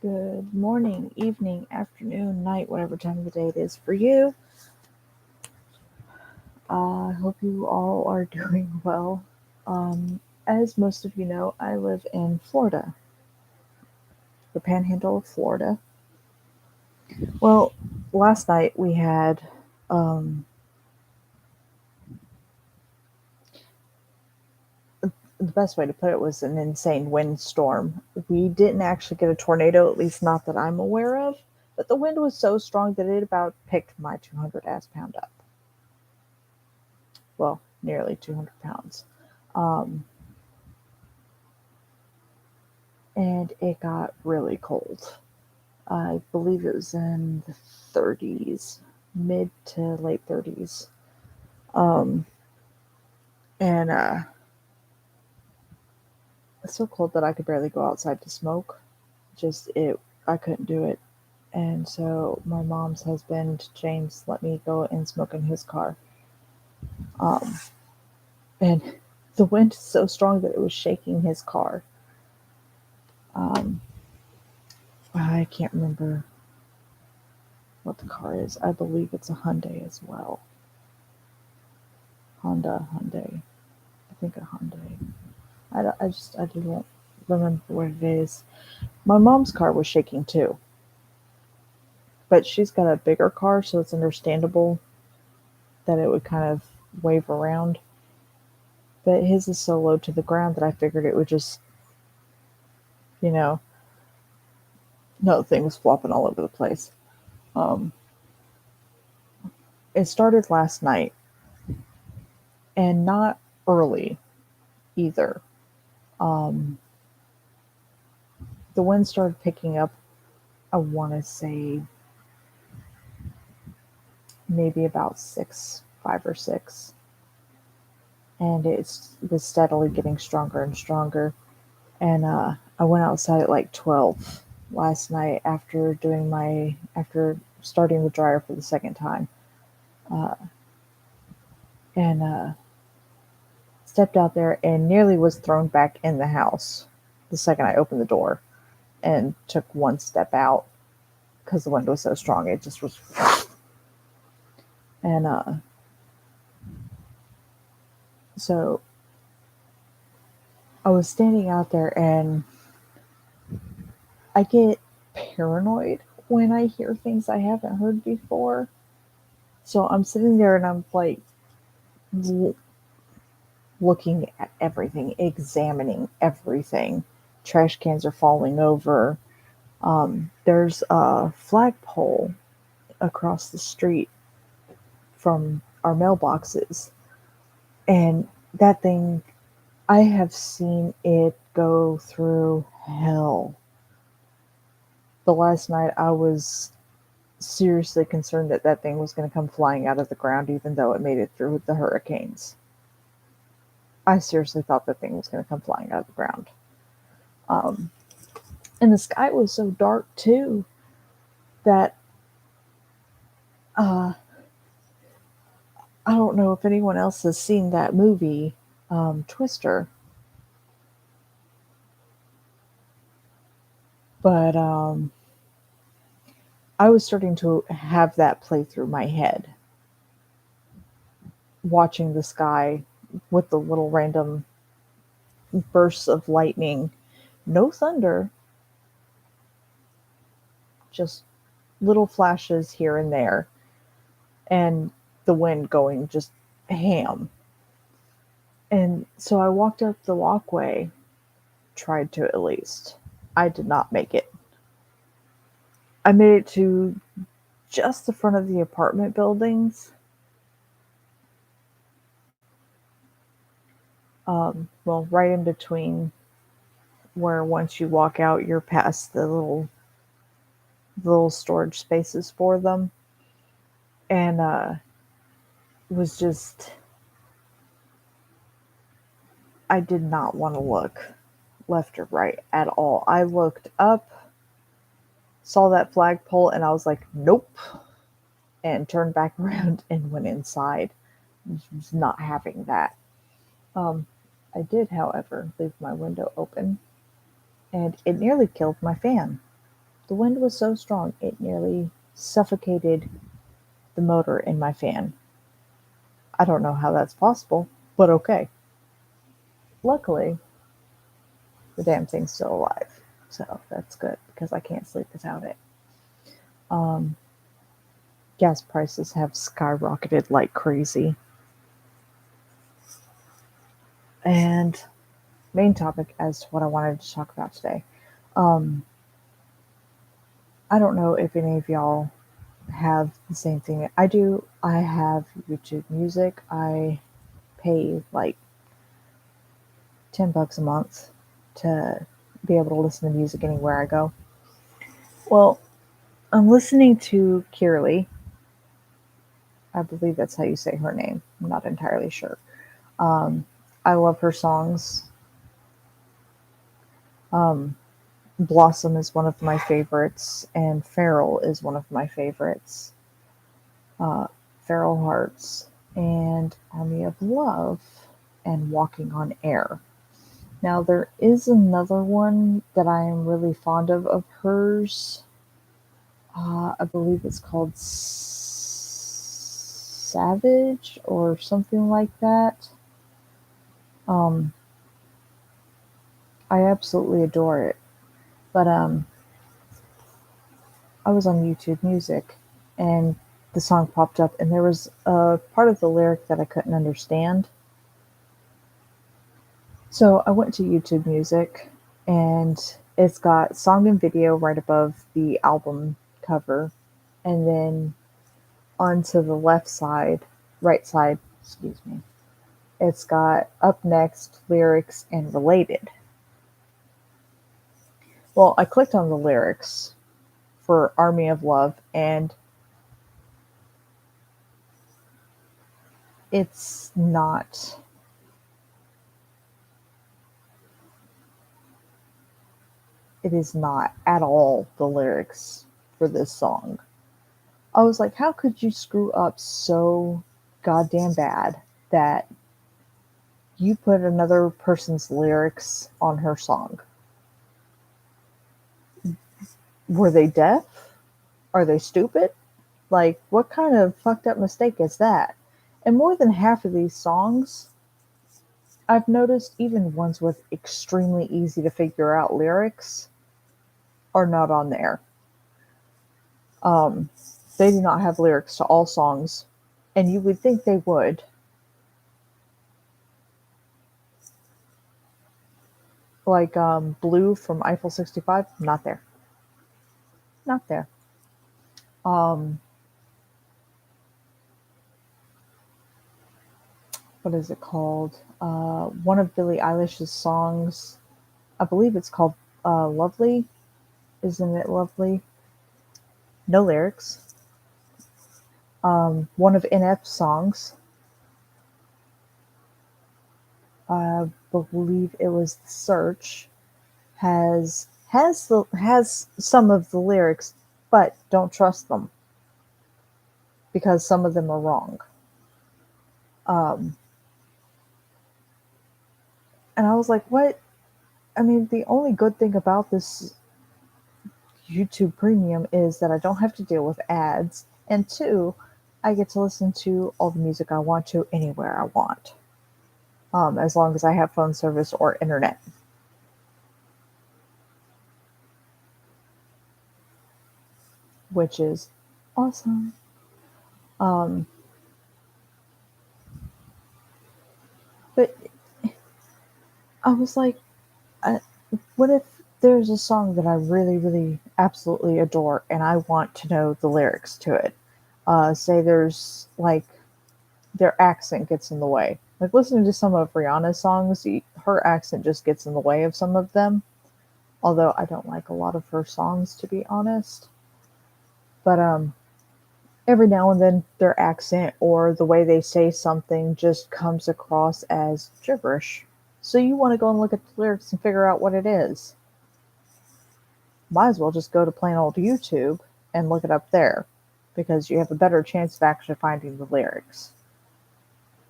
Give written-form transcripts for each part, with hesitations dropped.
Good morning, evening, afternoon, night, whatever time of the day it is for you. I hope you all are doing well. As most of you know, I live in Florida, the panhandle of Florida. Well, last night we had um, the best way to put it was an insane windstorm. We didn't actually get a tornado, at least not that I'm aware of, but the wind was so strong that it about picked my 200 ass pound up. Well, nearly 200 pounds. Um, and it got really cold. I believe it was in the 30s, mid to late 30s. Um, and it's so cold that I could barely go outside to smoke. I couldn't do it. And so my mom's husband, James, let me go and smoke in his car. Um, and the wind is so strong that it was shaking his car. Um, I can't remember what the car is. I believe it's a Hyundai as well. Hyundai. I think a Hyundai. I don't remember what it is. My mom's car was shaking too, but she's got a bigger car, so it's understandable that it would kind of wave around. But his is so low to the ground that I figured it would just, you know, no thing was flopping all over the place. Um, it started last night and not early either. Um, the wind started picking up, I want to say maybe about 5 or 6, and it was steadily getting stronger and stronger. And I went outside at like 12 last night after starting the dryer for the second time, uh, and stepped out there and nearly was thrown back in the house the second I opened the door and took one step out because the wind was so strong. It just was, and so I was standing out there and I get paranoid when I hear things I haven't heard before. So I'm sitting there and I'm like l- looking at everything, examining everything. Trash cans are falling over. There's a flagpole across the street from our mailboxes, and that thing, I have seen it go through hell. The last night I was seriously concerned that that thing was going to come flying out of the ground, even though it made it through the hurricanes. I seriously thought that thing was going to come flying out of the ground. Um, and the sky was so dark too that uh, I don't know if anyone else has seen that movie, Twister, but I was starting to have that play through my head, watching the sky with the little random bursts of lightning, no thunder, just little flashes here and there, and the wind going just ham. And so I walked up the walkway, tried to at least. I did not make it. I made it to just the front of the apartment buildings. Well, right in between where once you walk out, you're past the little storage spaces for them, and was just, I did not want to look left or right at all. I looked up, saw that flagpole, and I was like, nope, and turned back around and went inside. Was not having that. Um, I did, however, leave my window open, and it nearly killed my fan. The wind was so strong it nearly suffocated the motor in my fan. I don't know how that's possible, but okay. Luckily, the damn thing's still alive. So that's good because I can't sleep without it. Um, Gas prices have skyrocketed like crazy. And main topic as to what I wanted to talk about today. Um, I don't know if any of y'all have the same thing I do. I have YouTube Music. I pay like $10 a month to be able to listen to music anywhere I go. Well, I'm listening to Kirli. I believe that's how you say her name. I'm not entirely sure. Um, I love her songs. Um, Blossom is one of my favorites, and Feral is one of my favorites. Uh, Feral Hearts and Army of Love and Walking on Air. Now, there is another one that I am really fond of hers. I believe it's called Savage or something like that. Um, I absolutely adore it. But I was on YouTube Music and the song popped up, and there was a part of the lyric that I couldn't understand. So I went to YouTube Music, and it's got song and video right above the album cover, and then onto the left side, right side, excuse me, it's got up next, lyrics, and related. Well, I clicked on the lyrics for Army of Love, and it's not. It is not at all the lyrics for this song. I was like, how could you screw up so goddamn bad that you put another person's lyrics on her song? Were they deaf? Are they stupid? Like, what kind of fucked up mistake is that? And more than half of these songs, I've noticed even ones with extremely easy to figure out lyrics are not on there. Um, they do not have lyrics to all songs, and you would think they would. Like Blue from Eiffel 65, not there. Not there. Um, what is it called? One of Billie Eilish's songs, I believe it's called Lovely. Isn't it Lovely? No lyrics. One of NF's songs, I believe it was The Search, has some of the lyrics, but don't trust them because some of them are wrong. Um, and I was like, what? I mean, the only good thing about this YouTube Premium is that I don't have to deal with ads, and two, I get to listen to all the music I want to anywhere I want, as long as I have phone service or internet, which is awesome. Um, but I was like, uh, what if there's a song that I really, really, absolutely adore, and I want to know the lyrics to it? Say there's like their accent gets in the way. Like listening to some of Rihanna's songs, her accent just gets in the way of some of them. Although I don't like a lot of her songs, to be honest. But every now and then their accent or the way they say something just comes across as gibberish. So you want to go and look at the lyrics and figure out what it is. Might as well just go to plain old YouTube and look it up there because you have a better chance of actually finding the lyrics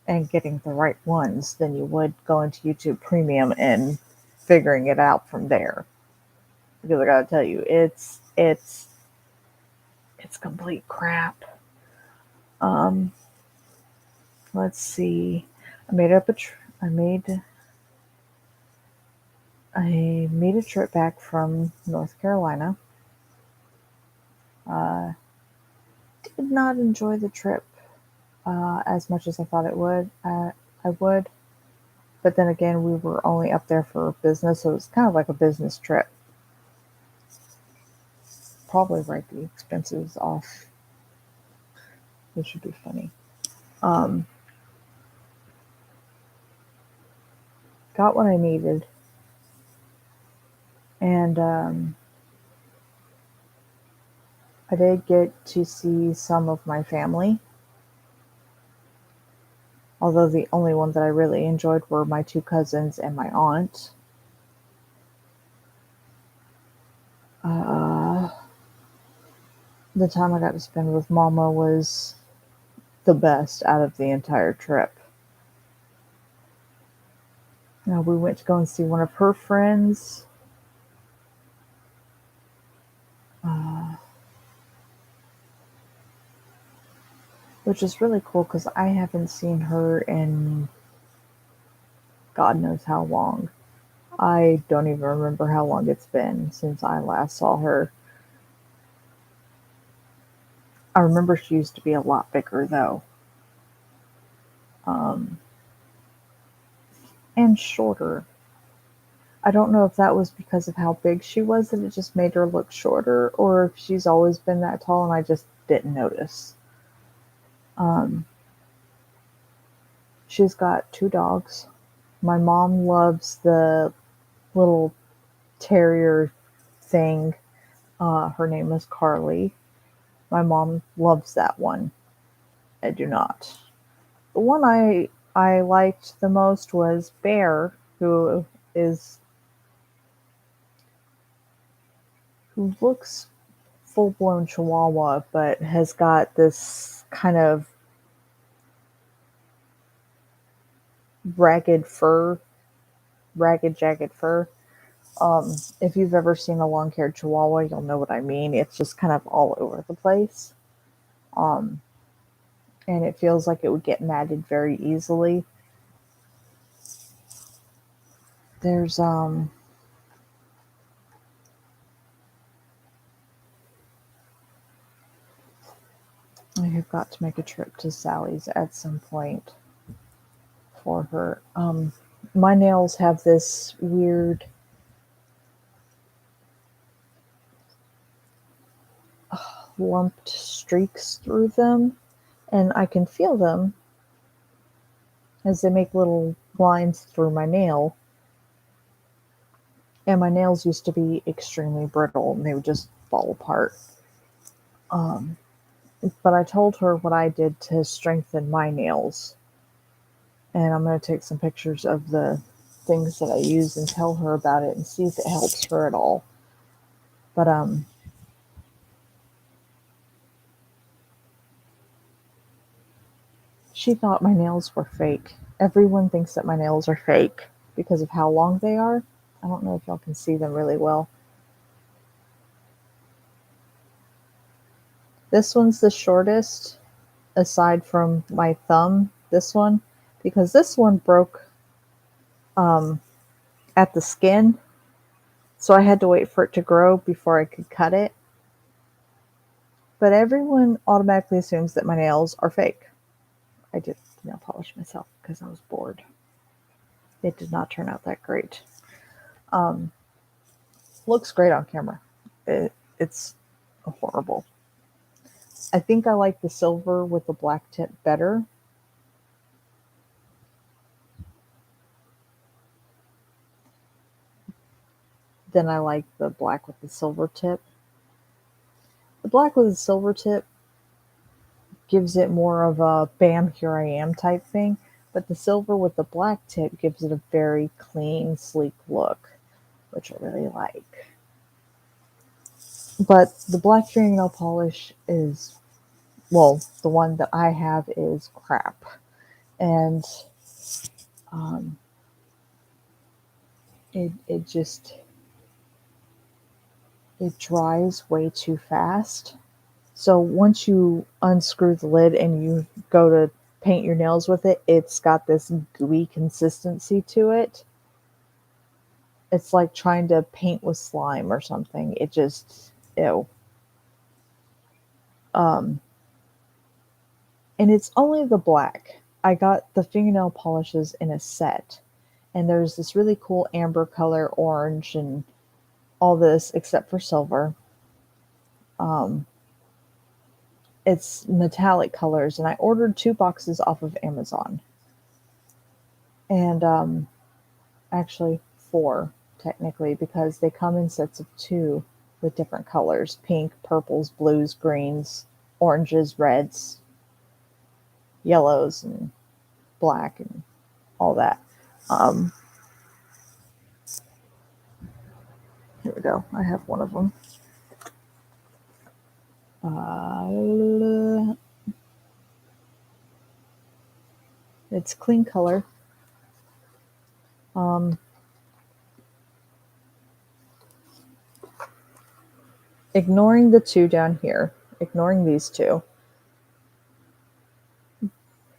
and getting the right ones than you would going to YouTube Premium and figuring it out from there. Because I gotta tell you, it's it's complete crap. Um, let's see. I made up a tr- I made a trip back from North Carolina. Uh, did not enjoy the trip as much as I thought I would. But then again, we were only up there for business, so it was kind of like a business trip. Probably write the expenses off, which would be funny. Um, got what I needed, and I did get to see some of my family. Although the only ones that I really enjoyed were my two cousins and my aunt. Uh, the time I got to spend with Mama was the best out of the entire trip. We went to go and see one of her friends, uh, which is really cool because I haven't seen her in God knows how long. I don't even remember how long it's been since I last saw her. I remember she used to be a lot bigger though, um, and shorter. I don't know if that was because of how big she was that it just made her look shorter, or if she's always been that tall and I just didn't notice. Um, she's got two dogs. My mom loves the little terrier thing. Her name is Carly. My mom loves that one. I do not. The one I liked the most was Bear, is who looks full blown Chihuahua, but has got this kind of ragged fur, ragged, jagged fur. If you've ever seen a long haired Chihuahua, you'll know what I mean. It's just kind of all over the place. Um, and it feels like it would get matted very easily. There's I have got to make a trip to Sally's at some point for her. My nails have this weird lumped streaks through them, and I can feel them as they make little lines through my nail. And my nails used to be extremely brittle and they would just fall apart. Um, but I told her what I did to strengthen my nails, and I'm going to take some pictures of the things that I use and tell her about it and see if it helps her at all. But she thought my nails were fake. Everyone thinks that my nails are fake because of how long they are. I don't know if y'all can see them really well. This one's the shortest, aside from my thumb, this one, because this one broke um, at the skin, so I had to wait for it to grow before I could cut it. But everyone automatically assumes that my nails are fake. I did nail polish myself because I was bored. It did not turn out that great. Um, looks great on camera. It's horrible. I think I like the silver with the black tip better. Than I like the black with the silver tip. The black with the silver tip gives it more of a bam, here I am type thing, but the silver with the black tip gives it a very clean, sleek look, which I really like. But the black fingernail polish is, well, the one that I have is crap. And um, it just, it dries way too fast. So once you unscrew the lid and you go to paint your nails with it, it's got this gooey consistency to it. It's like trying to paint with slime or something. It just, ew. Um, and it's only the black. I got the fingernail polishes in a set, and there's this really cool amber color, orange, and all this except for silver. Um, it's metallic colors, and I ordered 2 boxes off of Amazon, and actually 4 technically because they come in sets of 2 with different colors: pink, purples, blues, greens, oranges, reds, yellows, and black, and all that. Um, Here we go. I have one of them. It's clean color. Um, Ignoring the 2 down here, ignoring these 2.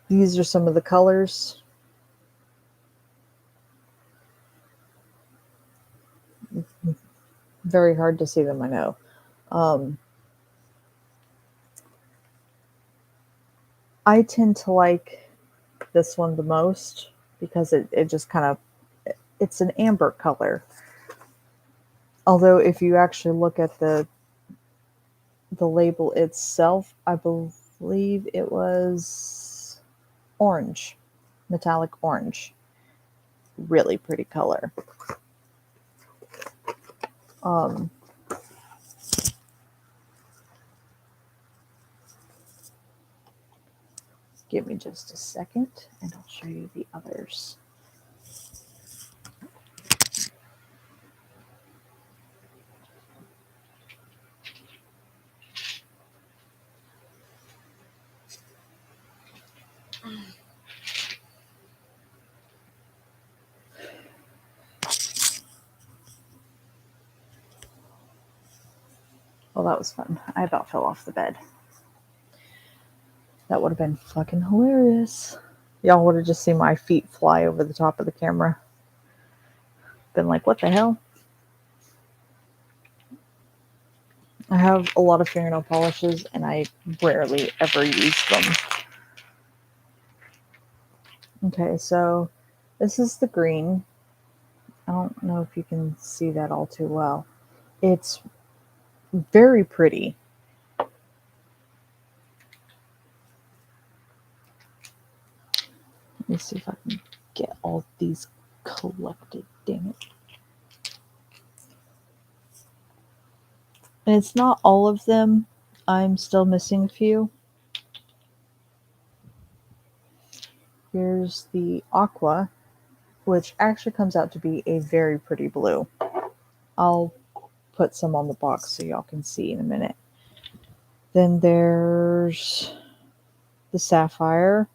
These are some of the colors. Very hard to see them, I know. I tend to like this one the most because it just kind of, it's an amber color. Although if you actually look at the label itself, I believe it was orange, metallic orange. Really pretty color. Um, Give me just a second and I'll show you the others. Well, that was fun. I about fell off the bed. That would have been fucking hilarious. Y'all would have just seen my feet fly over the top of the camera. Been like, what the hell? I have a lot of fingernail polishes and I rarely ever use them. Okay, so this is the green. I don't know if you can see that all too well. It's very pretty. Let me see if I can get all these collected. Dang it. And it's not all of them. I'm still missing a few. Here's the aqua, which actually comes out to be a very pretty blue. I'll put some on the box so y'all can see in a minute. Then there's the sapphire,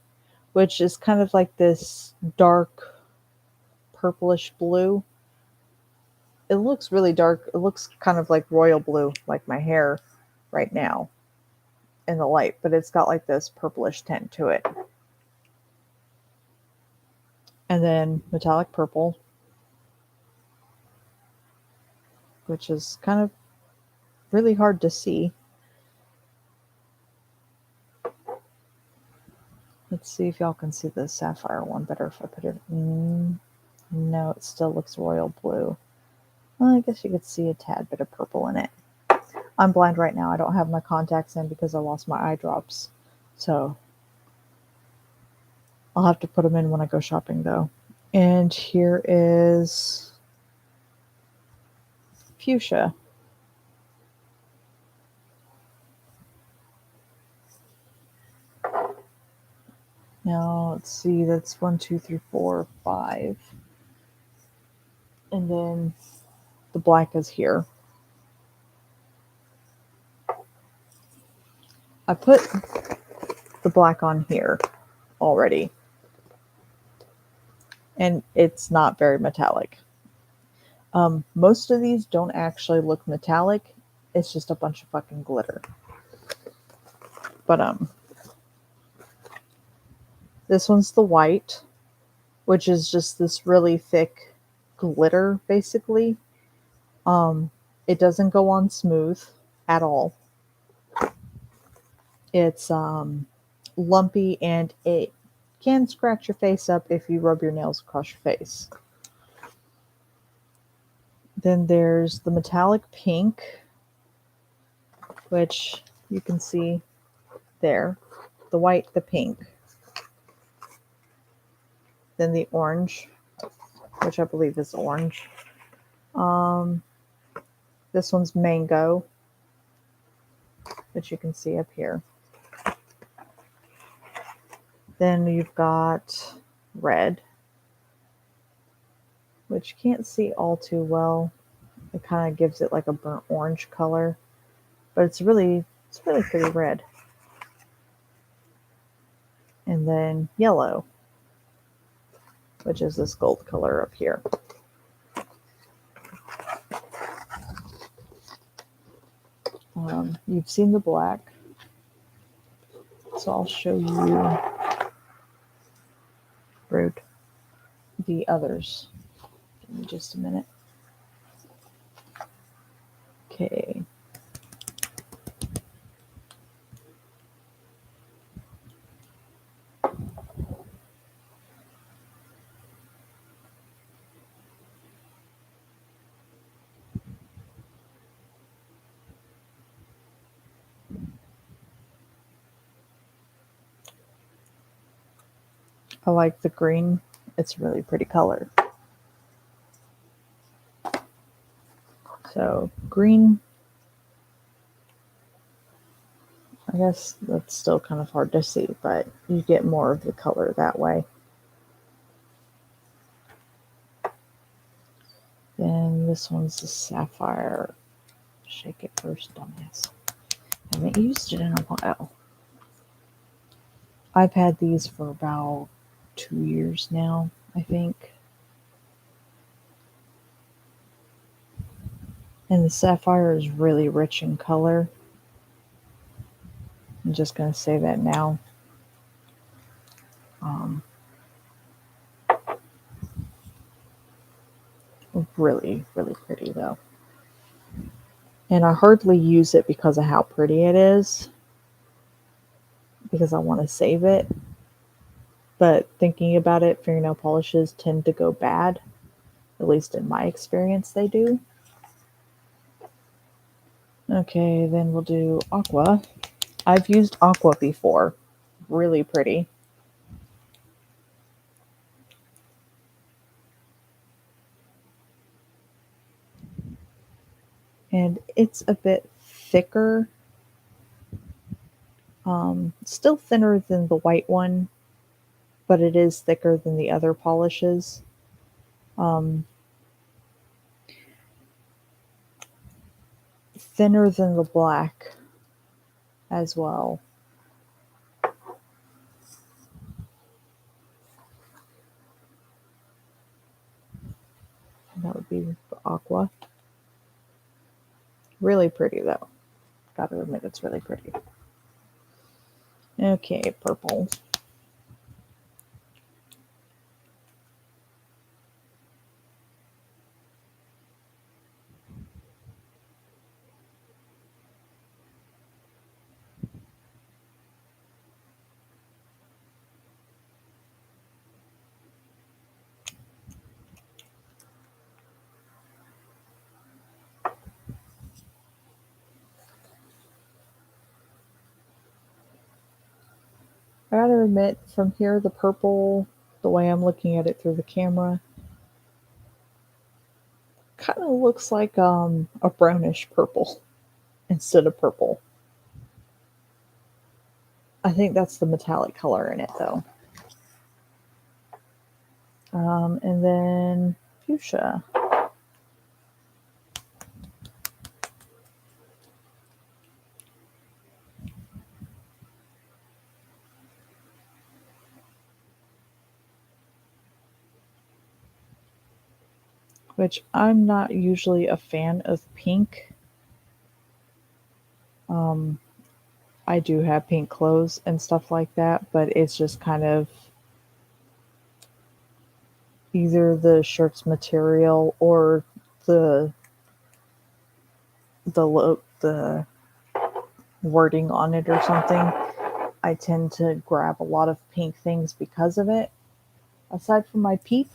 which is kind of like this dark purplish blue. It looks really dark. It looks kind of like royal blue, like my hair right now in the light, but it's got like this purplish tint to it. And then metallic purple, which is kind of really hard to see. Let's see if y'all can see the sapphire one better if I put it. No, it still looks royal blue. Well, I guess you could see a tad bit of purple in it. I'm blind right now. I don't have my contacts in because I lost my eye drops. So I'll have to put them in when I go shopping though. And here is fuchsia. Now let's see, that's 1, 2, 3, 4, 5. And then the black is here. I put the black on here already. And it's not very metallic. Most of these don't actually look metallic. It's just a bunch of fucking glitter. But this one's the white, which is just this really thick glitter, basically. It doesn't go on smooth at all. It's lumpy and it can scratch your face up if you rub your nails across your face. Then there's the metallic pink, which you can see there. The white, the pink. Then the orange, which I believe is orange. This one's mango, which you can see up here. Then you've got red, which you can't see all too well. It kind of gives it like a burnt orange color, but it's really pretty red. And then yellow, which is this gold color up here. You've seen the black, so I'll show you the others. Give me just a minute. Okay. I like the green. It's a really pretty color. So green, I guess that's still kind of hard to see, but you get more of the color that way. Then this one's the sapphire. Shake it first, dumbass. I haven't used it in a while. I've had these for about 2 years now, I think. And the sapphire is really rich in color. I'm just going to say that now. Really pretty though. And I hardly use it because of how pretty it is, because I want to save it. But thinking about it, fingernail polishes tend to go bad. At least in my experience, they do. Okay, then we'll do aqua. I've used aqua before. Really pretty. And it's a bit thicker. Still thinner than the white one, but it is thicker than the other polishes. Thinner than the black as well. That would be the aqua. Really pretty though. Gotta admit, it's really pretty. Okay, purple. I gotta admit, from here, the purple, the way I'm looking at it through the camera, kind of looks like a brownish purple instead of purple. I think that's the metallic color in it, though. And then fuchsia. which I'm not usually a fan of pink. Um, I do have pink clothes and stuff like that, but it's just kind of either the shirt's material or the the wording on it or something. I tend to grab a lot of pink things because of it. Aside from my peep,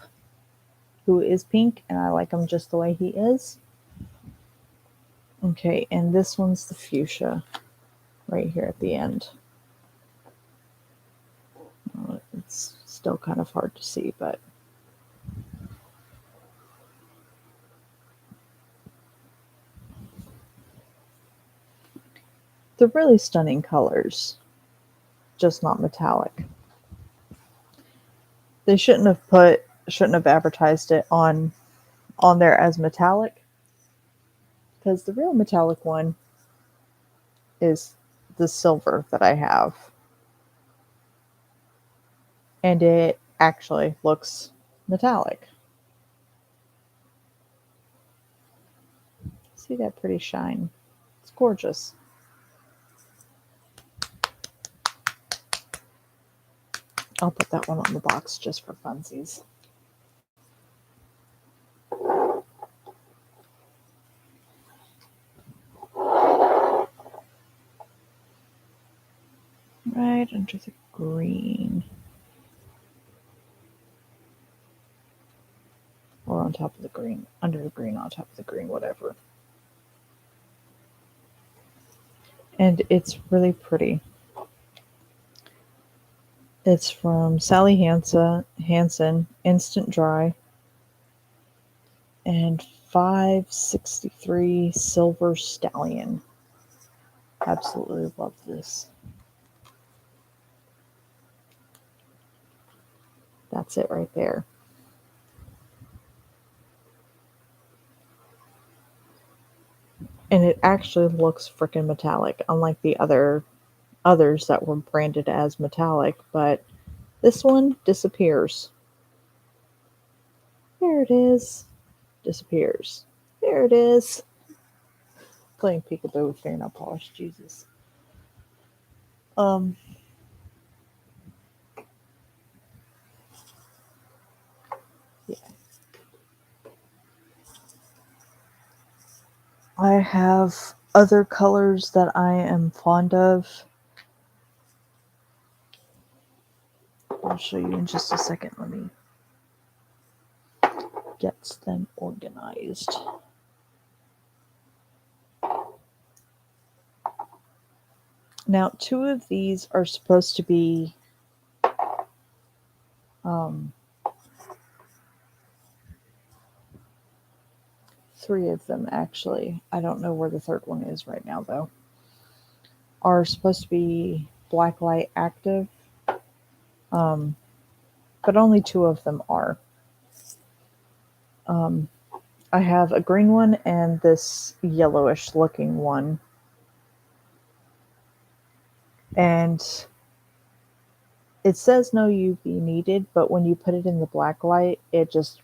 who is pink, and I like him just the way he is. Okay, and this one's the fuchsia right here at the end. It's still kind of hard to see, but they're really stunning colors, just not metallic. They shouldn't have advertised it on there as metallic, because the real metallic one is the silver that I have. And it actually looks metallic. See that pretty shine? It's gorgeous. I'll put that one on the box just for funsies. Right under the green. Or on top of the green. Under the green, on top of the green, whatever. And it's really pretty. It's from Sally Hansen, Instant Dry, and 563 Silver Stallion. Absolutely love this. That's it right there. And it actually looks freaking metallic, unlike the others that were branded as metallic, but this one disappears. There it is. Disappears. There it is. Playing peekaboo with fingernail polish, Jesus. Um yeah. I have other colors that I am fond of. I'll show you in just a second. Let me get them organized. Now, two of these are supposed to be three of them actually. I don't know where the third one is right now though. Are supposed to be Blacklight Active, but only two of them are. I have a green one and this yellowish looking one. And it says no UV needed, but when you put it in the black light, it just.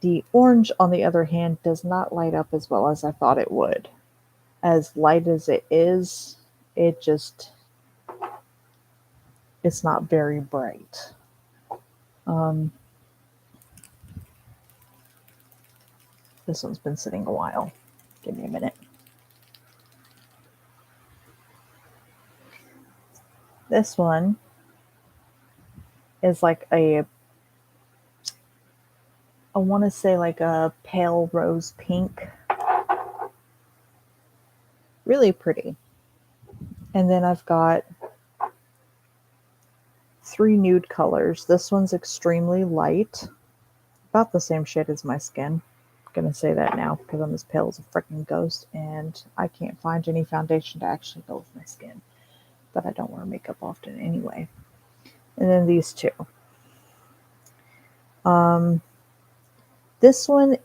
The orange, on the other hand, does not light up as well as I thought it would. As light as it is, it just. It's not very bright. This one's been sitting a while. Give me a minute. This one is like I want to say like a pale rose pink. Really pretty. And then I've got three nude colors. This one's extremely light. About the same shade as my skin. I'm gonna say that now because I'm as pale as a freaking ghost and I can't find any foundation to actually go with my skin. But I don't wear makeup often anyway. And then these two. This one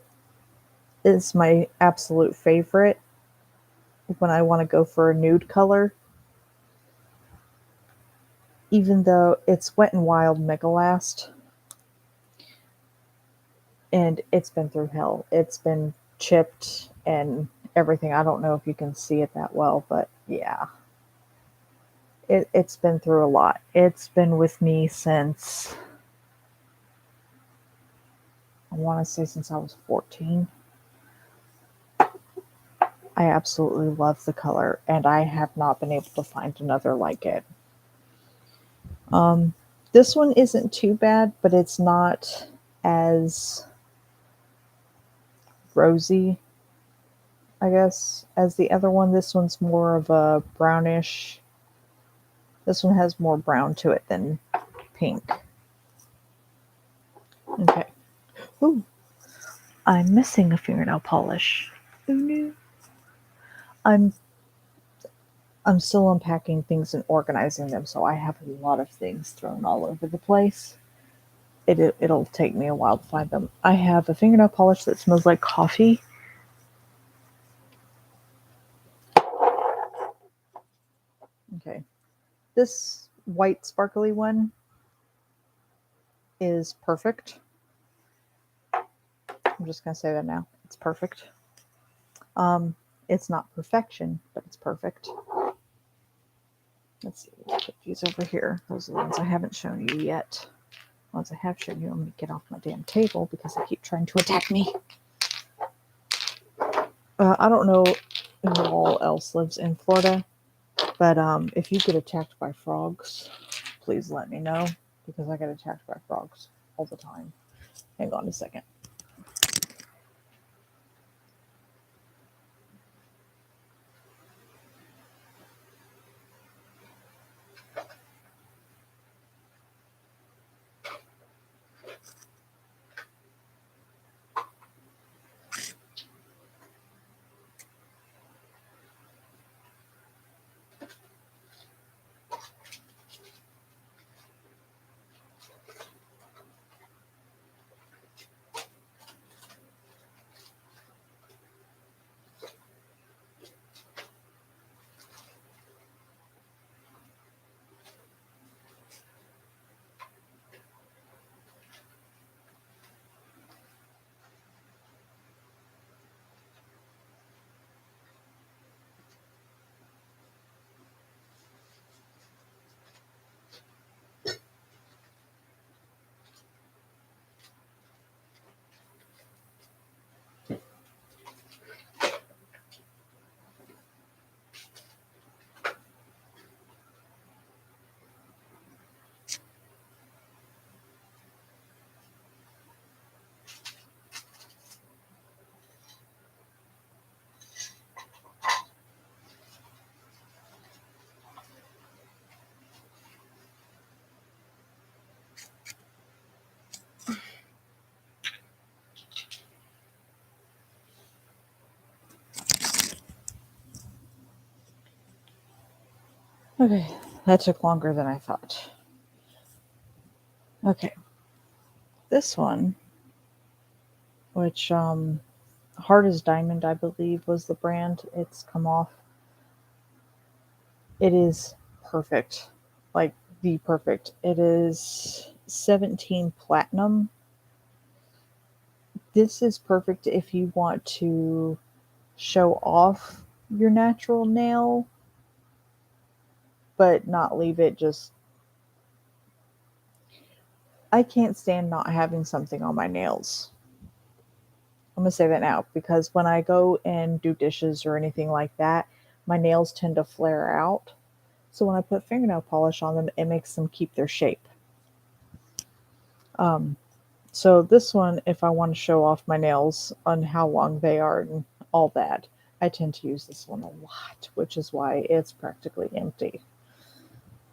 is my absolute favorite when I want to go for a nude color. Even though it's Wet n Wild Megalast. and it's been through hell. It's been chipped and everything. I don't know if you can see it that well, but yeah, it's been through a lot. It's been with me since, I want to say, since I was 14. I absolutely love the color, and I have not been able to find another like it. Um, this one isn't too bad, but it's not as rosy, I guess, as the other one. This one's more of a brownish. This one has more brown to it than pink. Okay. Ooh, I'm missing a fingernail polish. Oh no. I'm I'm still unpacking things and organizing them, so I have a lot of things thrown all over the place. It'll take me a while to find them. I have a fingernail polish that smells like coffee. Okay. This white sparkly one is perfect. I'm just gonna say that now. It's perfect. Um, it's not perfection, but it's perfect. Let's see. Let's put these over here. Those are the ones I haven't shown you yet. Ones I have shown you, I'm gonna get off my damn table because they keep trying to attack me. I don't know who all else lives in Florida, but if you get attacked by frogs, please let me know because I get attacked by frogs all the time. Hang on a second. Okay, that took longer than I thought. Okay, this one, which Hard as Diamond, I believe, was the brand. It's come off. It is perfect, like the perfect. It is 17 platinum. This is perfect if you want to show off your natural nail, but not leave it just. I can't stand not having something on my nails. I'm gonna say that now because when I go and do dishes or anything like that, my nails tend to flare out. So when I put fingernail polish on them, it makes them keep their shape. Um, so this one, if I want to show off my nails on how long they are and all that, I tend to use this one a lot, which is why it's practically empty.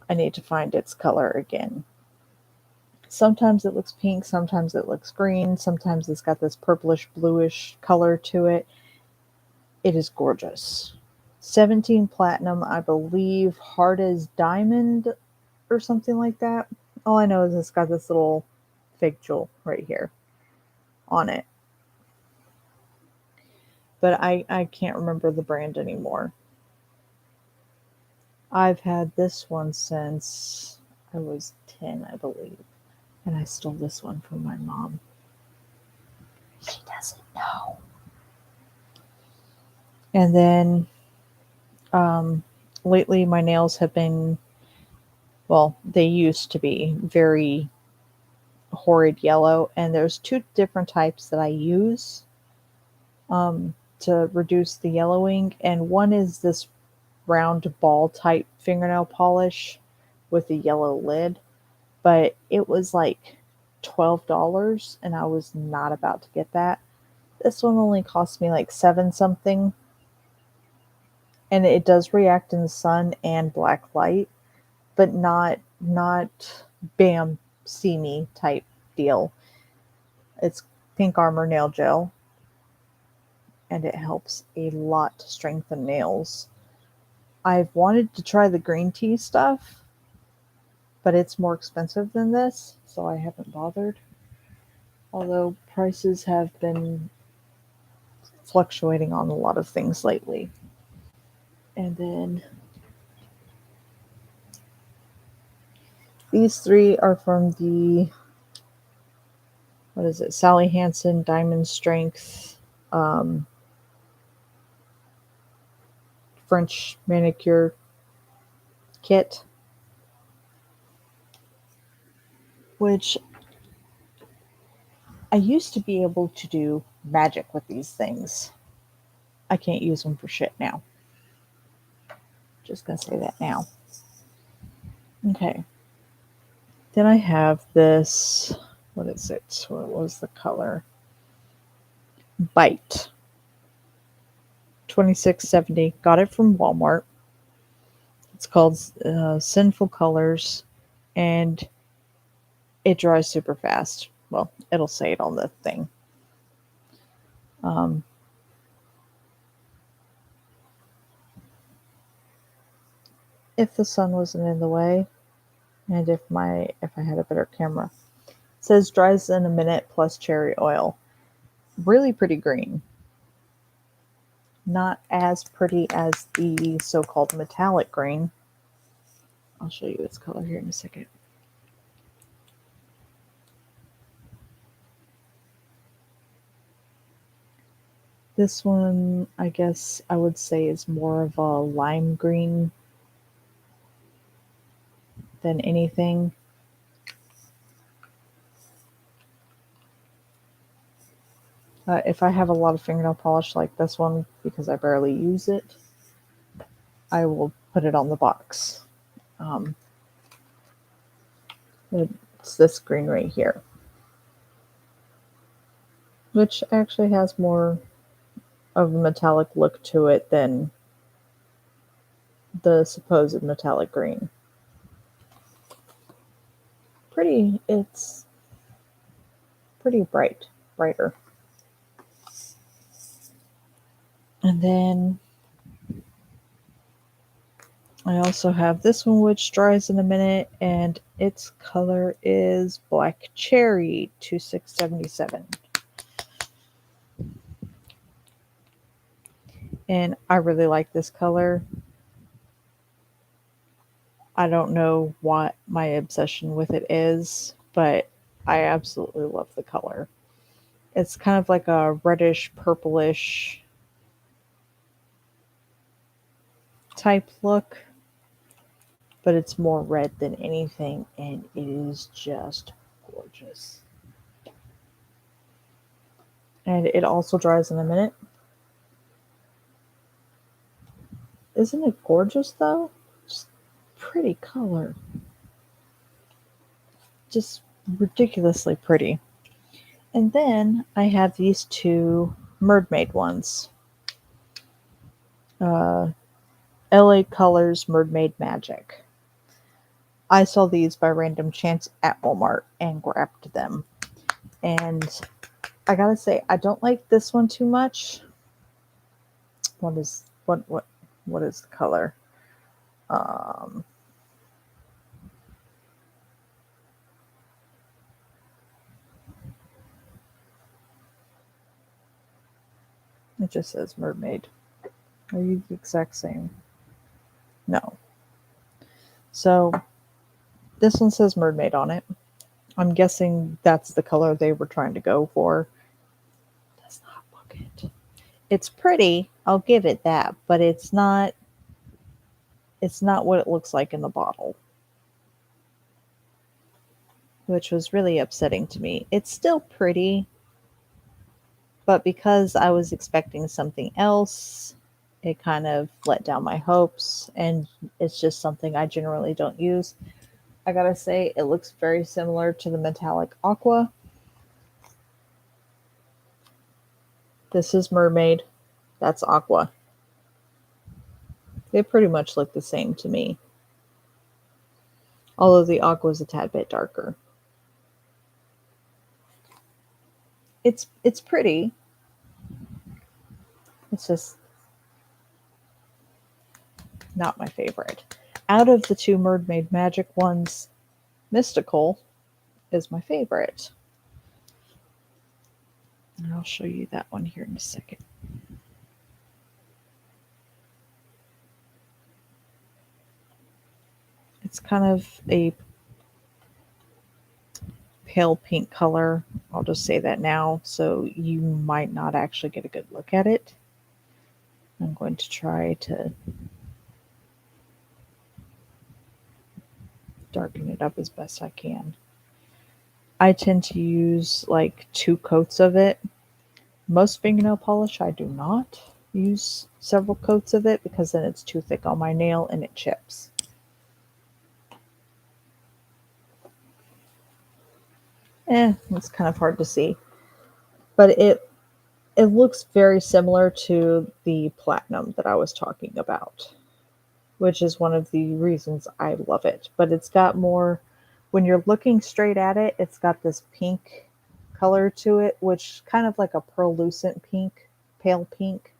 I need to find its color again. Sometimes it looks pink, sometimes it looks green, sometimes it's got this purplish bluish color to it. It is gorgeous. 17 platinum, I believe, hard as diamond or something like that. All I know is it's got this little fake jewel right here on it. But I can't remember the brand anymore. I've had this one since I was 10, I believe. And I stole this one from my mom. doesn't know. And then lately my nails have been, well, they used to be very horrid yellow, and there's two different types that I use to reduce the yellowing, and one is this round ball type fingernail polish with a yellow lid, but it was like $12 and I was not about to get that. This one only cost me like 7 something, and it does react in the sun and black light, but not bam see me type deal. It's Pink Armor nail gel, and it helps a lot to strengthen nails. I've wanted to try the green tea stuff, but it's more expensive than this, so I haven't bothered. Although prices have been fluctuating on a lot of things lately. And then these three are from the, what is it, Sally Hansen Diamond Strength French manicure kit, which I used to be able to do magic with these things. I can't use them for shit now. Just gonna say that now. Okay. Then I have this, what is it? What was the color? Bite. 2670. Got it from Walmart. It's called Sinful Colors, and it dries super fast. Well, it'll say it on the thing. If the sun wasn't in the way, and if I had a better camera, it says dries in a minute plus cherry oil. Really pretty green. Not as pretty as the so-called metallic green. I'll show you its color here in a second. This one, I guess I would say, is more of a lime green than anything. If I have a lot of fingernail polish like this one, because I barely use it, I will put it on the box. It's this green right here, which actually has more of a metallic look to it than the supposed metallic green. It's pretty brighter. And then I also have this one, which dries in a minute, and its color is Black Cherry 2677. And I really like this color. I don't know what my obsession with it is, but I absolutely love the color. It's kind of like a reddish, purplish type look, but it's more red than anything, and it is just gorgeous. And it also dries in a minute. Isn't it gorgeous though? Just pretty color. Just ridiculously pretty. And then I have these two Mermaid ones. LA Colors Mermaid Magic. I saw these by random chance at Walmart and grabbed them. And I gotta say, I don't like this one too much. What is the color? It just says mermaid. Are you the exact same? No. So this one says mermaid on it. I'm guessing that's the color they were trying to go for. Does it. It's pretty, I'll give it that, but it's not what it looks like in the bottle, which was really upsetting to me. It's still pretty, but because I was expecting something else, it kind of let down my hopes, and it's just something I generally don't use. I gotta say, it looks very similar to the metallic aqua. This is mermaid, that's aqua. They pretty much look the same to me, although the aqua is a tad bit darker. It's pretty. It's just not my favorite. Out of the two Mermaid Magic ones, Mystical is my favorite. And I'll show you that one here in a second. It's kind of a pale pink color. I'll just say that now, so you might not actually get a good look at it. I'm going to try to darken it up as best I can. I tend to use like 2 coats of it. Most fingernail polish, I do not use several coats of it because then it's too thick on my nail and it chips. It's kind of hard to see. But it looks very similar to the platinum that I was talking about, which is one of the reasons I love it. But it's got more, when you're looking straight at it, it's got this pink color to it, which kind of like a pearlucent pink, pale pink,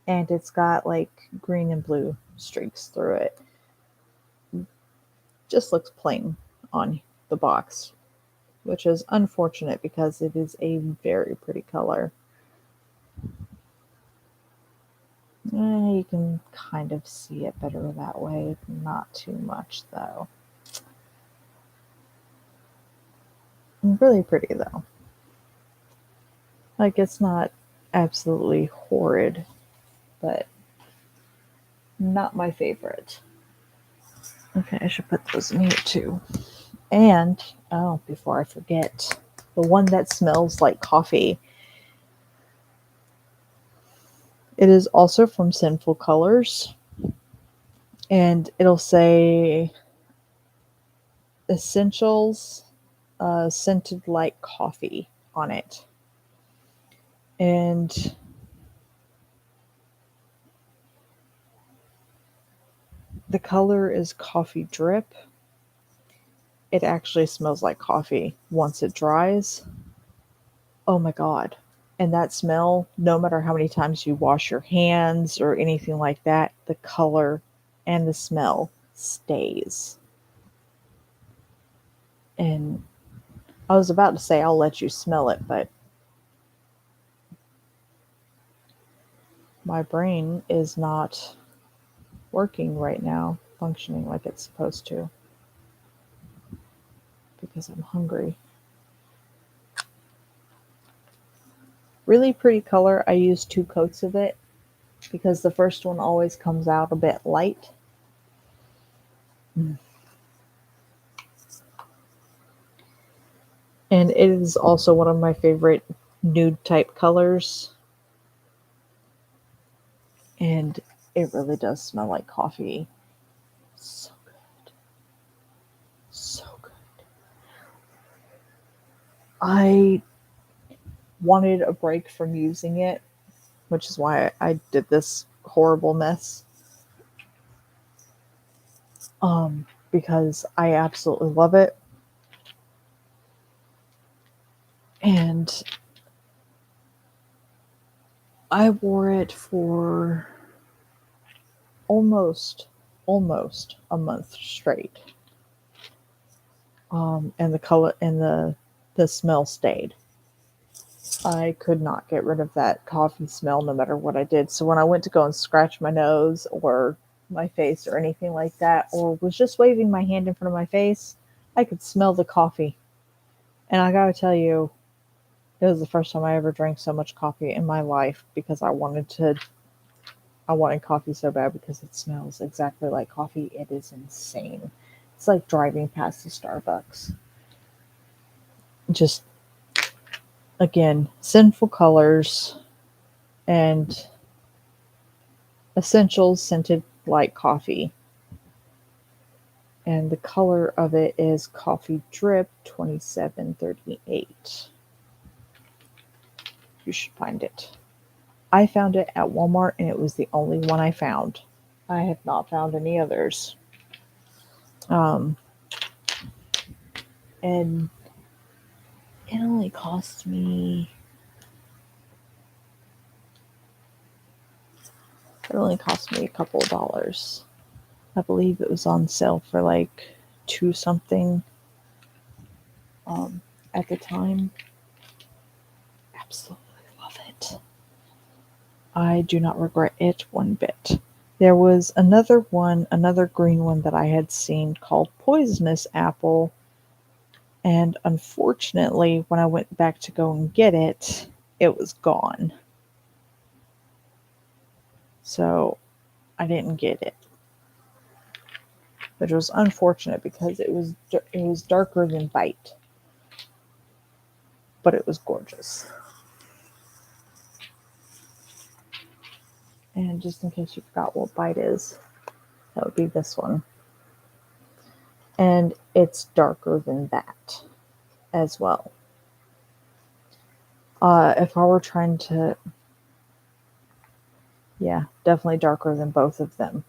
and it's got like green and blue streaks through it. Just looks plain on the box, which is unfortunate because it is a very pretty color. You can kind of see it better that way, not too much though. Really pretty though. Like, it's not absolutely horrid, but not my favorite. Okay, I should put those in here too. And, oh, before I forget, the one that smells like coffee. It is also from Sinful Colors. And it'll say Essentials Scented Like Coffee on it. And the color is Coffee Drip. It actually smells like coffee once it dries. Oh my god. And that smell, no matter how many times you wash your hands or anything like that, the color and the smell stays. And I was about to say I'll let you smell it, but my brain is not working right now, functioning like it's supposed to, because I'm hungry. Really pretty color. I use 2 coats of it because the first one always comes out a bit light. And it is also one of my favorite nude type colors. And it really does smell like coffee. So good. So good. I wanted a break from using it, which is why I did this horrible mess. Because I absolutely love it. And I wore it for almost a month straight. And the color and the smell stayed. I could not get rid of that coffee smell no matter what I did. So when I went to go and scratch my nose or my face or anything like that, or was just waving my hand in front of my face, I could smell the coffee. And I gotta tell you, It was the first time I ever drank so much coffee in my life because I wanted coffee so bad because it smells exactly like coffee. It is insane. It's like driving past the Starbucks. Just again, sinful colors and essentials scented like coffee. And the color of it is Coffee Drip 2738. You should find it. I found it at Walmart and it was the only one I found. I have not found any others. Um, and it only cost me a couple of dollars. I believe it was on sale for like two something um, at the time. Absolutely love it. I do not regret it one bit. There was another green one that I had seen called Poisonous Apple, and unfortunately, when I went back to go and get it, it was gone. So I didn't get it, which was unfortunate because it was darker than Bite, but it was gorgeous. And just in case you forgot what Bite is, that would be this one. And it's darker than that as well. If I were trying to, yeah, definitely darker than both of them.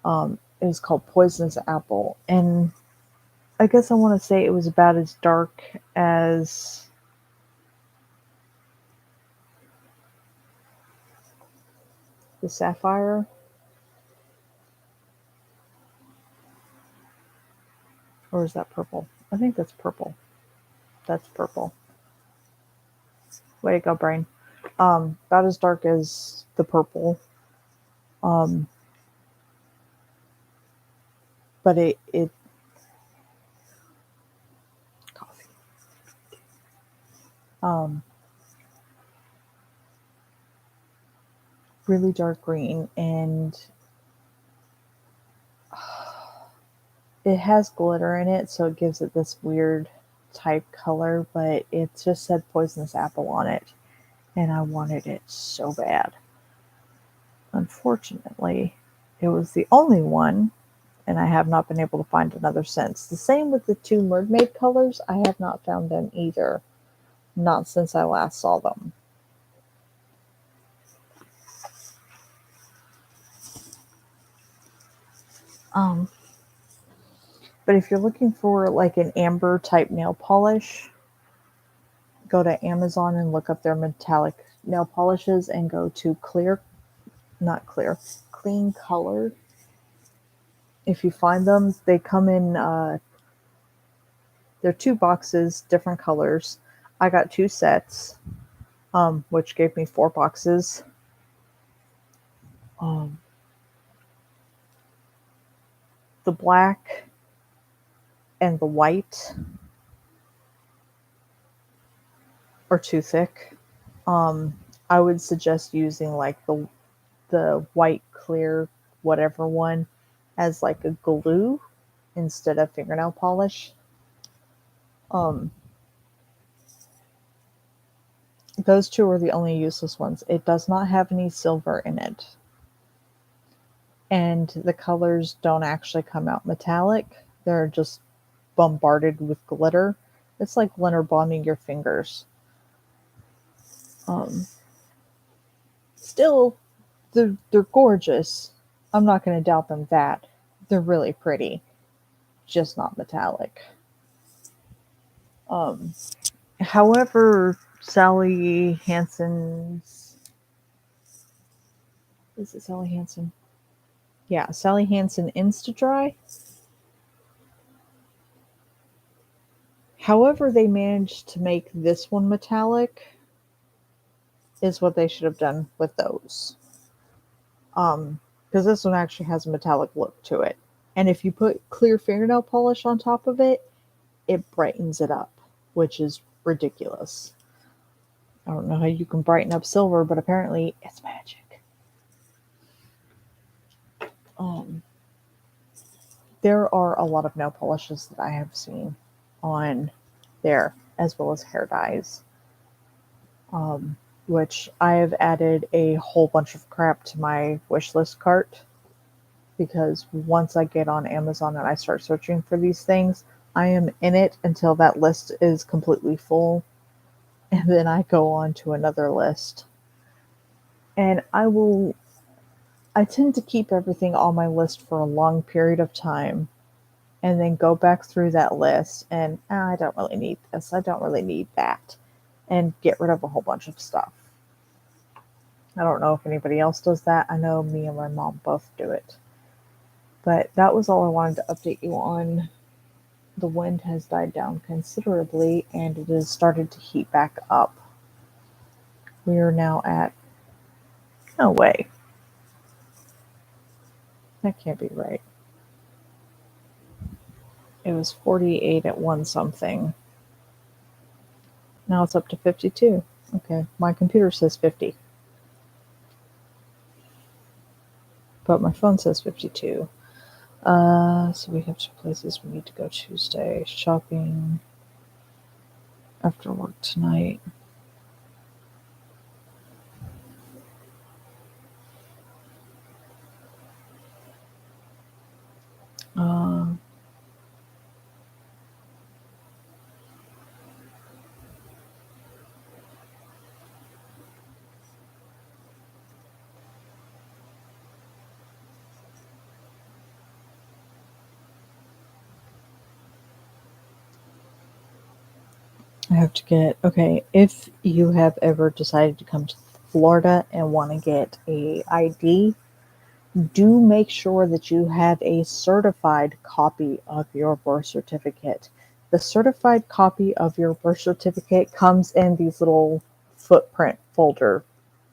It was called Poisonous Apple, and I guess I want to say it was about as dark as the Sapphire, or is that purple? I think that's purple. That's purple. Way to go, brain. About as dark as the purple. Um, but it coffee. Um, really dark green, and it has glitter in it, so it gives it this weird type color. But it just said Poisonous Apple on it, and I wanted it so bad. Unfortunately, it was the only one, and I have not been able to find another since. The same with the two mermaid colors. I have not found them either. Not since I last saw them. Um, but if you're looking for like an amber type nail polish, go to Amazon and look up their metallic nail polishes and go to not clear, clean color. If you find them, they come in, they're two boxes, different colors. I got two sets, which gave me four boxes. Um, the black and the white are too thick. I would suggest using like the white clear whatever one as like a glue instead of fingernail polish. Um, those two are the only useless ones. It does not have any silver in it, and the colors don't actually come out metallic. They're just bombarded with glitter. It's like glitter bonding your fingers. Um, Still, they're gorgeous. I'm not going to doubt them that they're really pretty, just not metallic. Um, However, Sally Hansen's, is it Sally Hansen? Yeah, Sally Hansen Insta-Dry. However, they managed to make this one metallic is what they should have done with those. Because this one actually has a metallic look to it. And if you put clear fingernail polish on top of it, it brightens it up, which is ridiculous. I don't know how you can brighten up silver, but apparently it's magic. Um, there are a lot of nail polishes that I have seen on there, as well as hair dyes, um, which I have added a whole bunch of crap to my wish list cart because once I get on Amazon and I start searching for these things, I am in it until that list is completely full, and then I go on to another list. And I tend to keep everything on my list for a long period of time and then go back through that list and I don't really need this, I don't really need that, and get rid of a whole bunch of stuff. I don't know if anybody else does that. I know me and my mom both do it. But that was all I wanted to update you on. The wind has died down considerably and it has started to heat back up. We are now at, no way, that can't be right. It was 48 at one something. Now it's up to 52. Okay, my computer says 50, but my phone says 52. So we have two places we need to go Tuesday. Shopping after work tonight. Um, I have to get, okay, if you have ever decided to come to Florida and want to get a ID, do make sure that you have a certified copy of your birth certificate. The certified copy of your birth certificate comes in these little footprint folder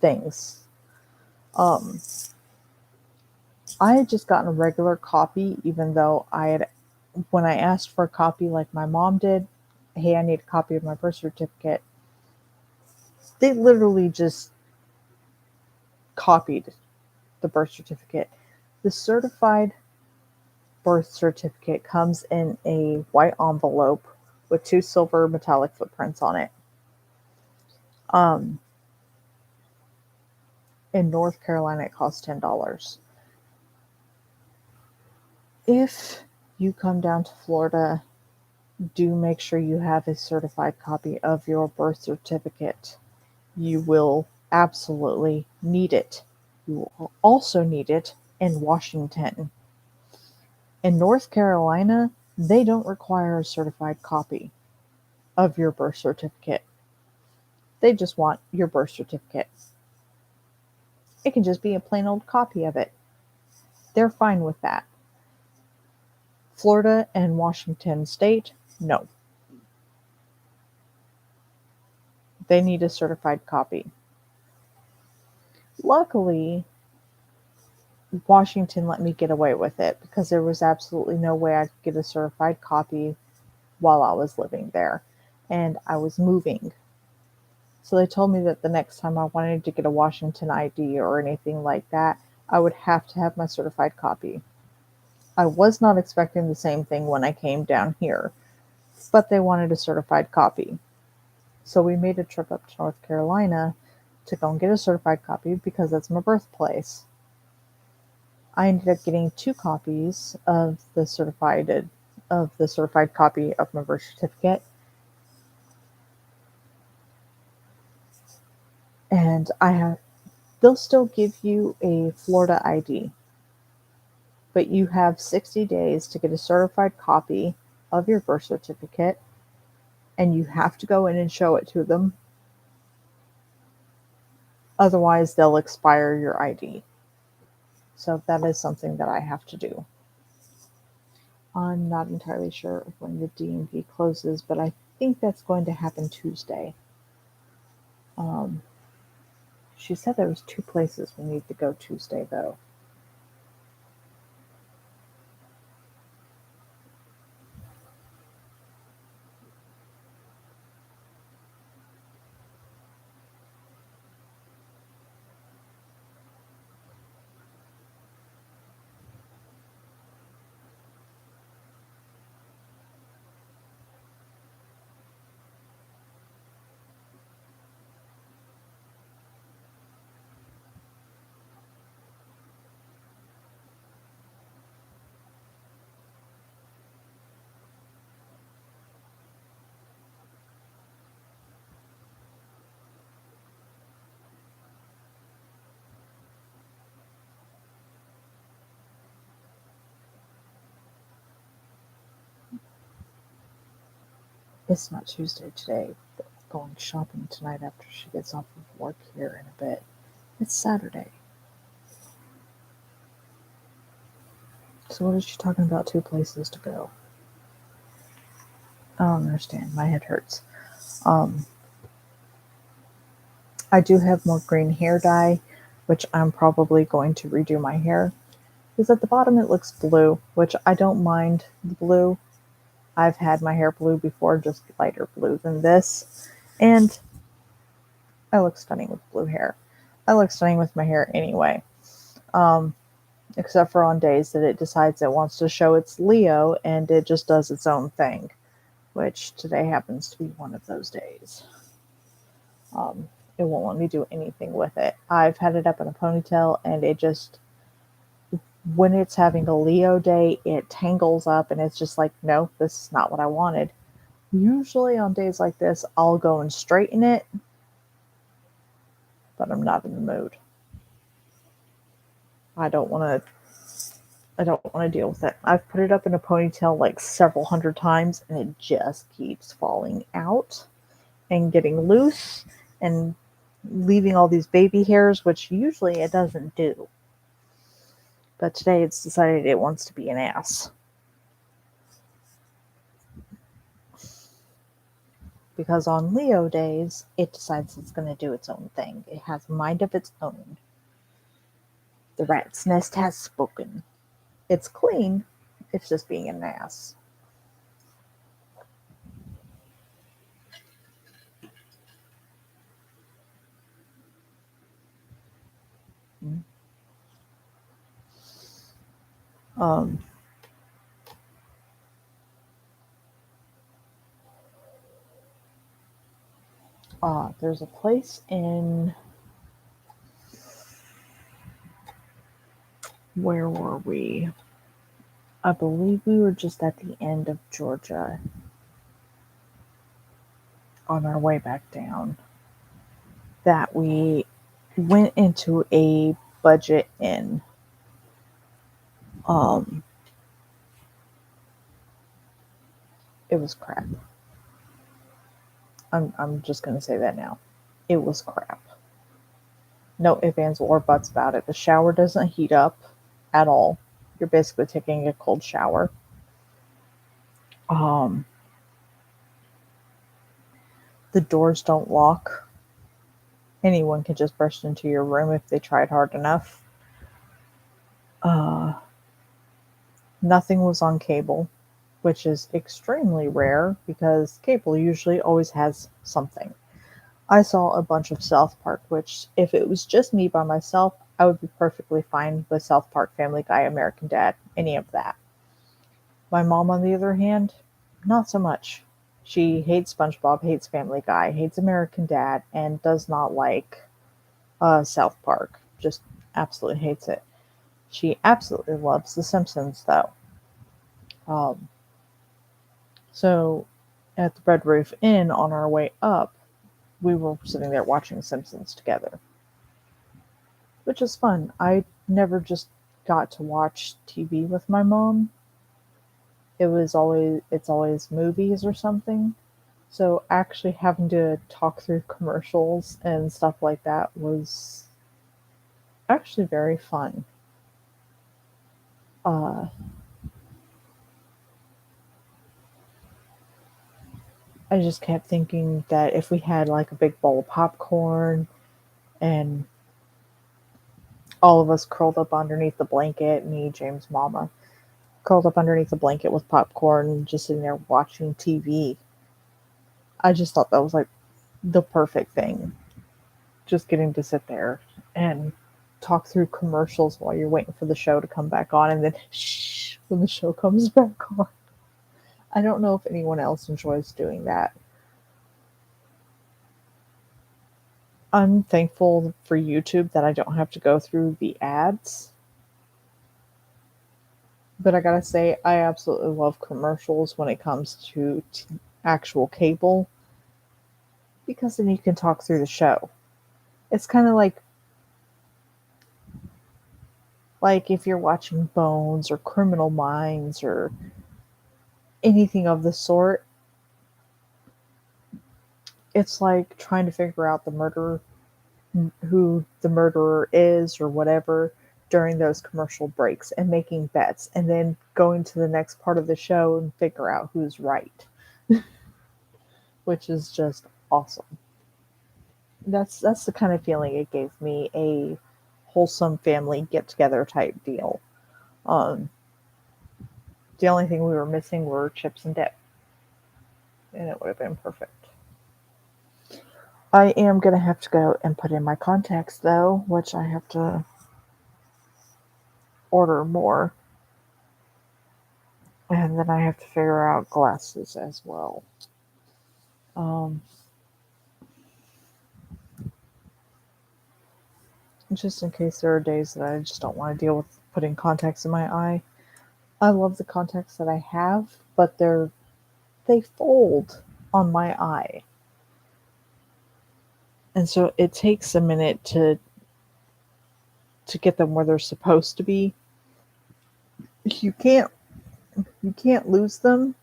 things. Um, I had just gotten a regular copy, even though when I asked for a copy like my mom did, hey, I need a copy of my birth certificate, they literally just copied the birth certificate. The certified birth certificate comes in a white envelope with two silver metallic footprints on it. Um, in North Carolina, it costs $10. If you come down to Florida, do make sure you have a certified copy of your birth certificate. You will absolutely need it. You will also need it in Washington. In North Carolina, they don't require a certified copy of your birth certificate. They just want your birth certificate. It can just be a plain old copy of it. They're fine with that. Florida and Washington State, no. They need a certified copy. Luckily, Washington let me get away with it because there was absolutely no way I could get a certified copy while I was living there. And I was moving. So they told me that the next time I wanted to get a Washington ID or anything like that, I would have to have my certified copy. I was not expecting the same thing when I came down here, but they wanted a certified copy. So we made a trip up to North Carolina to go and get a certified copy because that's my birthplace. I ended up getting two copies of the certified copy of my birth certificate, and they'll still give you a Florida ID, but you have 60 days to get a certified copy of your birth certificate, and you have to go in and show it to them. Otherwise, they'll expire your ID. So that is something that I have to do. I'm not entirely sure when the DMV closes, but I think that's going to happen Tuesday. Um, she said there was two places we need to go Tuesday, though. It's not Tuesday today, but going shopping tonight after she gets off of work here in a bit. It's Saturday. So what is she talking about? 2 places to go. I don't understand. My head hurts. Um, I do have more green hair dye, which I'm probably going to redo my hair. Because at the bottom it looks blue, which I don't mind the blue. I've had my hair blue before, just lighter blue than this. And I look stunning with blue hair. I look stunning with my hair anyway. Um, except for on days that it decides it wants to show its Leo and it just does its own thing, which today happens to be one of those days. It won't let me do anything with it. I've had it up in a ponytail and it just, when it's having a Leo day, it tangles up and it's just like, no, this is not what I wanted. Usually on days like this, I'll go and straighten it, but I'm not in the mood. I don't want to I don't want to deal with it. I've put it up in a ponytail like several hundred times and it just keeps falling out and getting loose and leaving all these baby hairs, which usually it doesn't do. But today it's decided it wants to be an ass. Because on Leo days, it decides it's going to do its own thing. It has a mind of its own. The rat's nest has spoken. It's clean, it's just being an ass. Um, there's a place in, where were we? I believe we were just at the end of Georgia on our way back down that we went into a budget inn. Um, it was crap. I'm just gonna say that now. It was crap. No ifs, ands, or buts about it. The shower doesn't heat up at all. You're basically taking a cold shower. Um, the doors don't lock. Anyone can just burst into your room if they tried hard enough. Uh, Nothing was on cable, which is extremely rare because cable usually always has something. I saw a bunch of South Park, which, if it was just me by myself, I would be perfectly fine with South Park, Family Guy, American Dad, any of that. My mom, on the other hand, not so much. She hates SpongeBob, hates Family Guy, hates American Dad, and does not like South Park. Just absolutely hates it. She absolutely loves The Simpsons, though. Um, so at the Red Roof Inn on our way up, we were sitting there watching Simpsons together, which is fun. I never just got to watch TV with my mom. It's always movies or something. So actually having to talk through commercials and stuff like that was actually very fun. Uh, I just kept thinking that if we had like a big bowl of popcorn and all of us curled up underneath the blanket, me, James, Mama, curled up underneath the blanket with popcorn, just sitting there watching TV. I just thought that was like the perfect thing. Just getting to sit there and talk through commercials while you're waiting for the show to come back on, and then shh when the show comes back on. I don't know if anyone else enjoys doing that. I'm thankful for YouTube that I don't have to go through the ads. But I gotta say, I absolutely love commercials when it comes to actual cable because then you can talk through the show. It's kind of like if you're watching Bones or Criminal Minds or anything of the sort. it's like trying to figure out the murderer, who the murderer is or whatever during those commercial breaks and making bets and then going to the next part of the show and figure out who's right, which is just awesome. That's the kind of feeling it gave me, a wholesome family get together type deal. Um, the only thing we were missing were chips and dip, and it would have been perfect. I am gonna have to go and put in my contacts though, which I have to order more, and then I have to figure out glasses as well. Um, just in case there are days that I just don't want to deal with putting contacts in my eye. I love the contacts that I have, but they fold on my eye, and so it takes a minute to get them where they're supposed to be. You can't you can't lose them,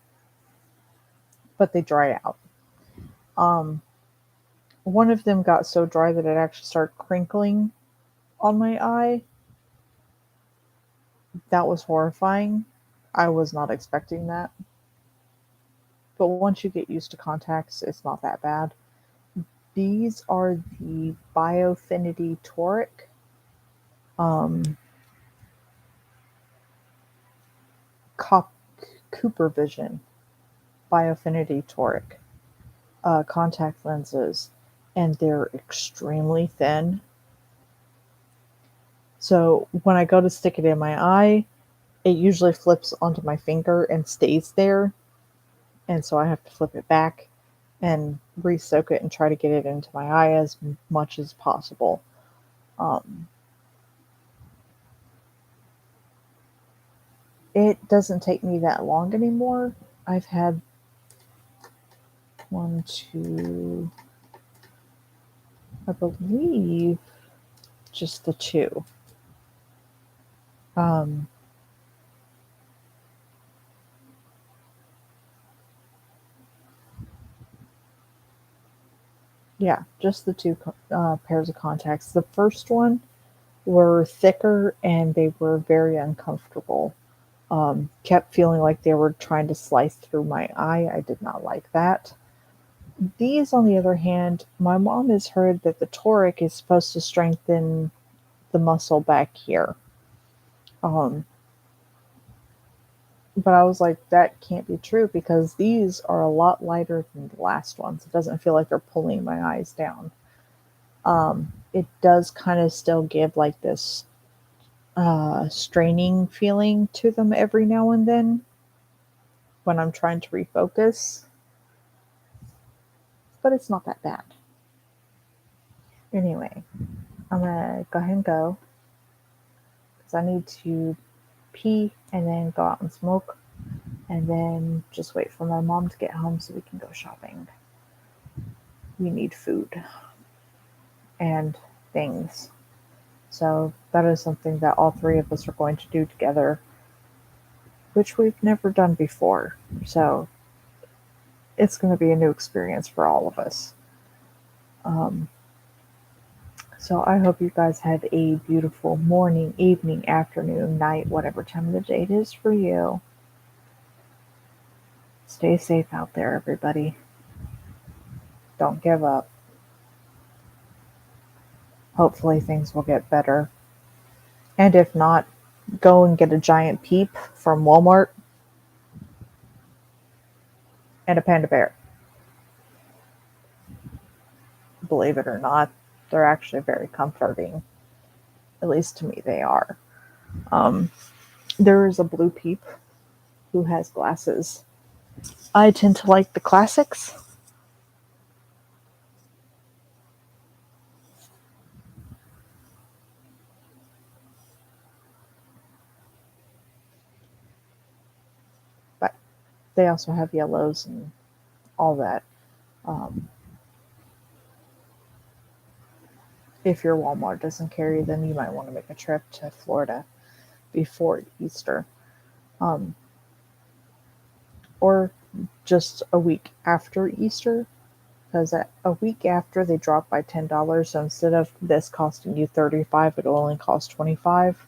but they dry out. Um, one of them got so dry that it actually started crinkling on my eye. That was horrifying. I was not expecting that. But once you get used to contacts, it's not that bad. These are the Biofinity Toric. Um, Cop- Cooper Vision Biofinity Toric contact lenses, and they're extremely thin. So when I go to stick it in my eye, it usually flips onto my finger and stays there. And so I have to flip it back and re-soak it and try to get it into my eye as much as possible. Um, it doesn't take me that long anymore. I've had one, two, I believe just the two. Um, yeah, just the two pairs of contacts. The first one were thicker and they were very uncomfortable. Kept feeling like they were trying to slice through my eye. I did not like that. These, on the other hand, my mom has heard that the toric is supposed to strengthen the muscle back here. Um, but I was like, that can't be true because these are a lot lighter than the last ones. It doesn't feel like they're pulling my eyes down. It does kind of still give like this straining feeling to them every now and then when I'm trying to refocus, but it's not that bad. Anyway, I'm gonna go ahead and go because I need to pee and then go out and smoke and then just wait for my mom to get home so we can go shopping. We need food and things. So that is something that all three of us are going to do together, which we've never done before. So it's going to be a new experience for all of us. Um, so I hope you guys have a beautiful morning, evening, afternoon, night, whatever time of the day it is for you. Stay safe out there, everybody. Don't give up. Hopefully, things will get better. And if not, go and get a giant peep from Walmart and a panda bear. Believe it or not, they're actually very comforting. At least to me, they are. Um, there is a blue peep who has glasses. I tend to like the classics. But they also have yellows and all that. Um, if your Walmart doesn't carry them, you might want to make a trip to Florida before Easter, um, or just a week after Easter. because a week after they dropped by $10. So instead of this costing you 35, it'll only cost 25.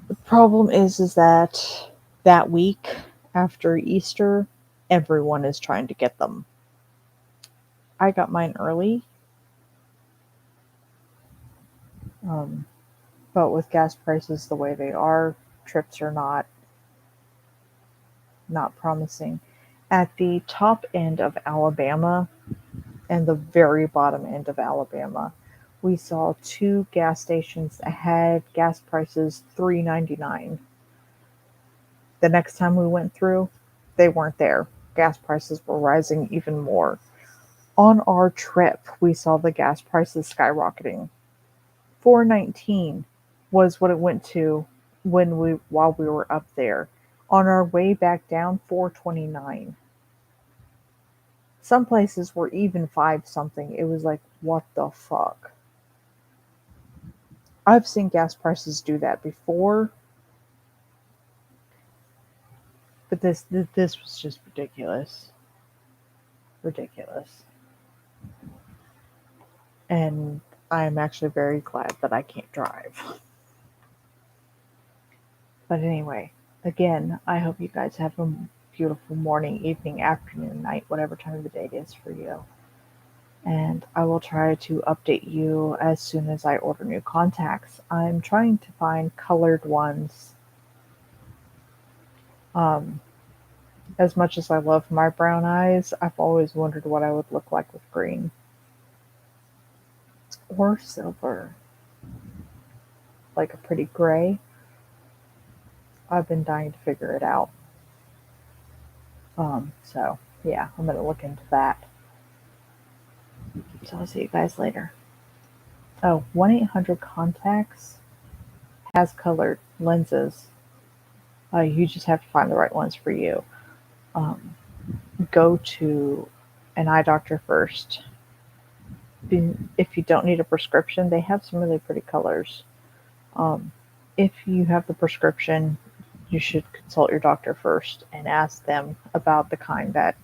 The problem is that week after Easter, everyone is trying to get them. I got mine early, um, but with gas prices the way they are, trips are not promising. At the top end of Alabama and the very bottom end of Alabama, we saw two gas stations that had gas prices $3.99. The next time we went through, they weren't there. Gas prices were rising even more. On our trip, we saw the gas prices skyrocketing. 419 was what it went to while we were up there. On our way back down, 429. Some places were even 5 something. It was like, what the fuck? I've seen gas prices do that before, but this was just ridiculous. Ridiculous. And I'm actually very glad that I can't drive. But anyway, again, I hope you guys have a beautiful morning, evening, afternoon, night, whatever time of the day it is for you. And I will try to update you as soon as I order new contacts. I'm trying to find colored ones. Um, as much as I love my brown eyes, I've always wondered what I would look like with green or silver, like a pretty gray. I've been dying to figure it out. So yeah, I'm gonna look into that. So I'll see you guys later. Oh, 1-800 Contacts has colored lenses. You just have to find the right ones for you. Um, go to an eye doctor first. If you don't need a prescription, they have some really pretty colors. Um, if you have the prescription, you should consult your doctor first and ask them about the kind that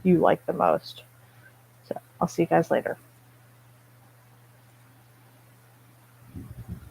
you like the most. So I'll see you guys later.